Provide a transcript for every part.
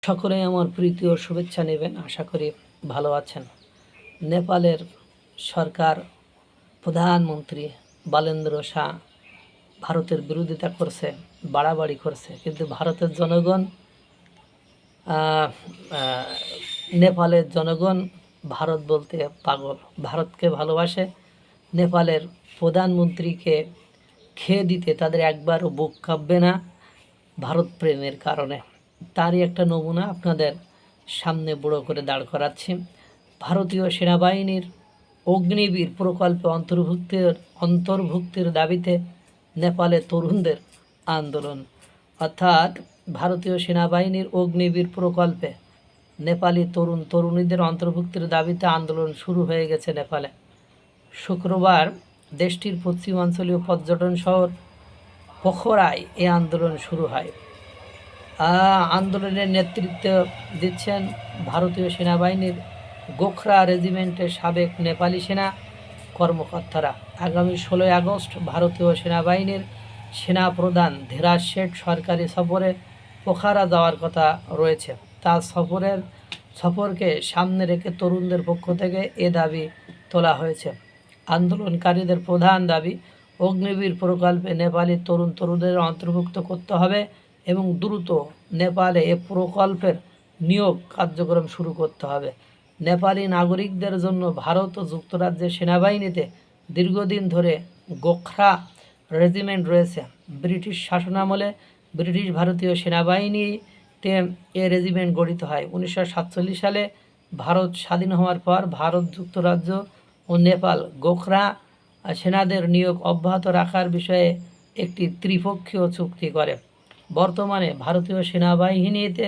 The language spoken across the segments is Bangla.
সকলে আমার প্রীতি ও শুভেচ্ছা নেবেন। আশা করি ভালো আছেন। নেপালের সরকার প্রধানমন্ত্রী বালেন্দ্র শাহ ভারতের বিরোধিতা করছে, বাড়াবাড়ি করছে, কিন্তু ভারতের জনগণ নেপালের জনগণ ভারত বলতে পাগল, ভারতকে ভালোবাসে। নেপালের প্রধানমন্ত্রীকে খেয়ে দিতে তাদের একবারও বুক কাঁপবে না ভারত প্রেমের কারণে। তারই একটা নমুনা আপনাদের সামনে বড় করে দাঁড় করাচ্ছি। ভারতীয় সেনাবাহিনীর অগ্নিবীর প্রকল্পে অন্তর্ভুক্তির দাবিতে নেপালে তরুণদের আন্দোলন। অর্থাৎ ভারতীয় সেনাবাহিনীর অগ্নিবীর প্রকল্পে নেপালি তরুণীদের অন্তর্ভুক্তির দাবিতে আন্দোলন শুরু হয়ে গেছে নেপালে। শুক্রবার দেশটির পশ্চিমাঞ্চলীয় পর্যটন শহর পোখরায় এই আন্দোলন শুরু হয়। আন্দোলনের নেতৃত্ব দিচ্ছেন ভারতীয় সেনাবাহিনীর গোখরা রেজিমেন্টের সাবেক নেপালি সেনা কর্মকর্তারা। আগামী 16 আগস্ট ভারতীয় সেনাবাহিনীর সেনাপ্রধান ধীরাজ শেঠ সরকারি সফরে পোখরা যাওয়ার কথা রয়েছে। তার সফরকে সামনে রেখে তরুণদের পক্ষ থেকে এ দাবি তোলা হয়েছে। আন্দোলনকারীদের প্রধান দাবি, অগ্নিবীর প্রকল্পে নেপালি তরুণদের অন্তর্ভুক্ত করতে হবে এবং দ্রুত নেপালে এ প্রকল্পের নিয়োগ কার্যক্রম শুরু করতে হবে। নেপালি নাগরিকদের জন্য ভারত ও যুক্তরাজ্যের সেনাবাহিনীতে দীর্ঘদিন ধরে গোখরা রেজিমেন্ট রয়েছে। ব্রিটিশ শাসনামলে ব্রিটিশ ভারতীয় সেনাবাহিনীতে এ রেজিমেন্ট গঠিত হয়। 1947 সালে ভারত স্বাধীন হওয়ার পর ভারত, যুক্তরাজ্য ও নেপাল গোখরা সেনাদের নিয়োগ অব্যাহত রাখার বিষয়ে একটি ত্রিপক্ষীয় চুক্তি করে। বর্তমানে ভারতীয় সেনাবাহিনীতে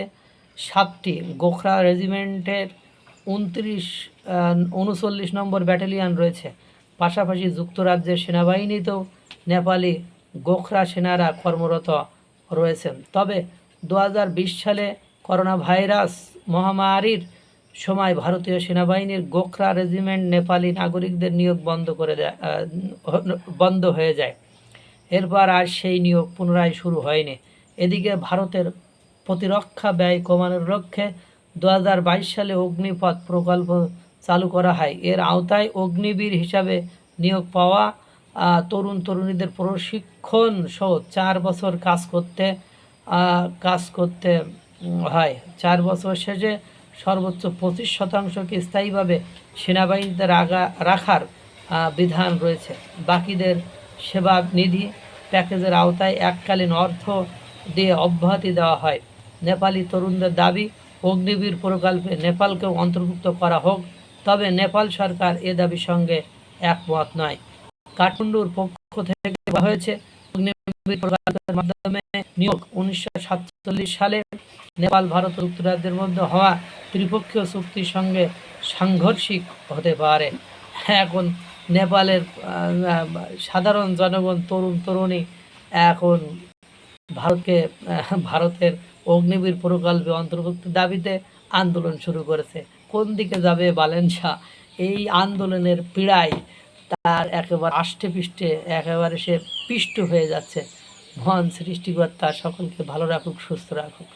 7টি গোখরা রেজিমেন্টের 39 নম্বর ব্যাটালিয়ন রয়েছে। পাশাপাশি যুক্তরাজ্যের সেনাবাহিনীতেও নেপালি গোখরা সেনারা কর্মরত রয়েছেন। তবে 2020 সালে করোনা ভাইরাস মহামারীর সময় ভারতীয় সেনাবাহিনীর গোখরা রেজিমেন্ট নেপালি নাগরিকদের নিয়োগ বন্ধ হয়ে যায়। এরপর আর সেই নিয়োগ পুনরায় শুরু হয়নি। এদিকে ভারতের প্রতিরক্ষা ব্যয় কমানোর লক্ষ্যে 2022 সালে অগ্নিপথ প্রকল্প চালু করা হয়। এর আওতায় অগ্নিবীর হিসাবে নিয়োগ পাওয়া তরুণীদের প্রশিক্ষণ সহ 4 বছর কাজ করতে হয়। 4 বছর শেষে সর্বোচ্চ 25% স্থায়ীভাবে সেনাবাহিনীতে রাখার বিধান রয়েছে। বাকিদের সেবা নিধি প্যাকেজের আওতায় এককালীন অর্থ দিয়ে অব্যাহতি দেওয়া হয়। নেপালি তরুণদের দাবি, অগ্নিবীর প্রকল্পে নেপালকেও অন্তর্ভুক্ত করা হোক, তবে নেপাল সরকার এ দাবির সঙ্গে একমত নয়। কাঠমান্ডুর পক্ষ থেকে বলা হয়েছে, অগ্নিবীর প্রকল্পের মাধ্যমে নিয়োগ 1947 সালে নেপাল, ভারত ও যুক্তরাজ্যের মধ্যে হওয়া ত্রিপক্ষীয় চুক্তির সঙ্গে সাংঘর্ষিক হতে পারে। এখন নেপালের সাধারণ জনগণ, তরুণী এখন ভারতের অগ্নিবীর প্রকল্পে অন্তর্ভুক্ত দাবিতে আন্দোলন শুরু করেছে। কোন দিকে যাবে বালেন শাহ? এই আন্দোলনের পীড়ায় তার একেবারে আষ্টে পৃষ্ঠে একেবারে সে পিষ্ট হয়ে যাচ্ছে। মহান সৃষ্টিকর্তা সকলকে ভালো রাখুক, সুস্থ রাখুক।